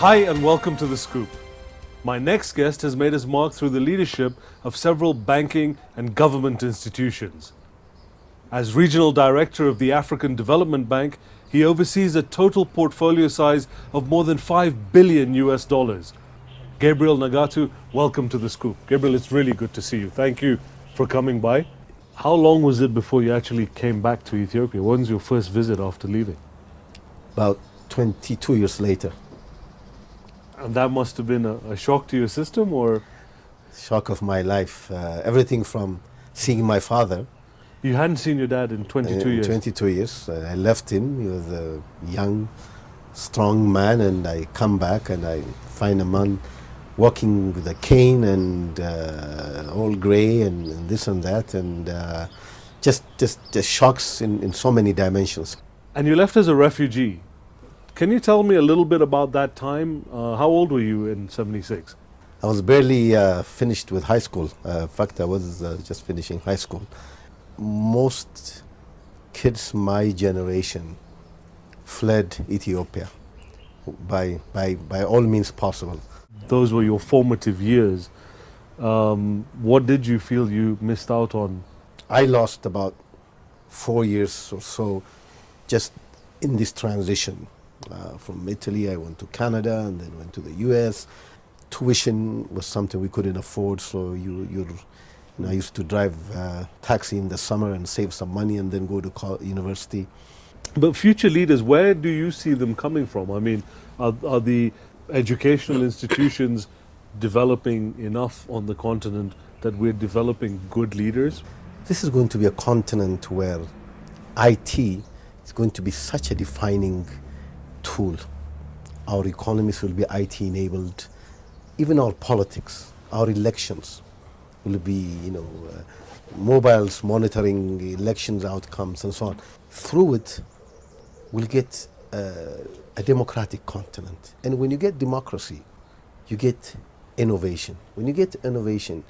Hi and welcome to The Scoop. My next guest has made his mark through the leadership of several banking and government institutions. As Regional Director of the African Development Bank, he oversees a total portfolio size of more than $5 billion US. Gabriel Negatu, welcome to The Scoop. Gabriel, it's really good to see you. Thank you for coming by. How long was it before you actually came back to Ethiopia? When was your first visit after leaving? About 22 years later. And that must have been a shock to your system, or? Shock of my life. Everything from seeing my father. You hadn't seen your dad in 22 years? 22 years. I left him. He was a young, strong man, and I come back and I find a man walking with a cane and all grey and this and that, and just shocks in so many dimensions. And you left as a refugee. Can you tell me a little bit about that time? How old were you in '76? I was barely finished with high school. In fact, I was just finishing high school. Most kids my generation fled Ethiopia by all means possible. Those were your formative years. What did you feel you missed out on? I lost about 4 years or so just in this transition. From Italy, I went to Canada and then went to the US. Tuition was something we couldn't afford, so I used to drive taxi in the summer and save some money and then go to university. But future leaders, where do you see them coming from? I mean, are the educational institutions developing enough on the continent that we're developing good leaders? This is going to be a continent where IT is going to be such a defining tool. Our economies will be IT enabled. Even our politics, our elections will be, mobiles monitoring elections outcomes and so on. Through it, we'll get a democratic continent. And when you get democracy, you get innovation. When you get innovation,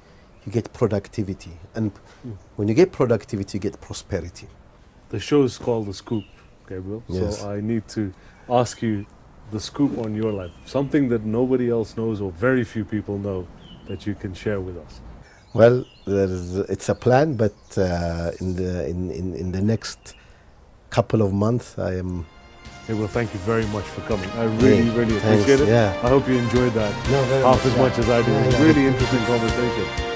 you get productivity. And when you get productivity, you get prosperity. The show is called The Scoop, Gabriel. Yes. So I need to ask you the scoop on your life, something that nobody else knows or very few people know that you can share with us. Well, it's a plan, but in the next couple of months, I am. Gabriel, thank you very much for coming. I really appreciate it. Yeah. I hope you enjoyed that No, very half much, as much as I did. It was a really interesting conversation.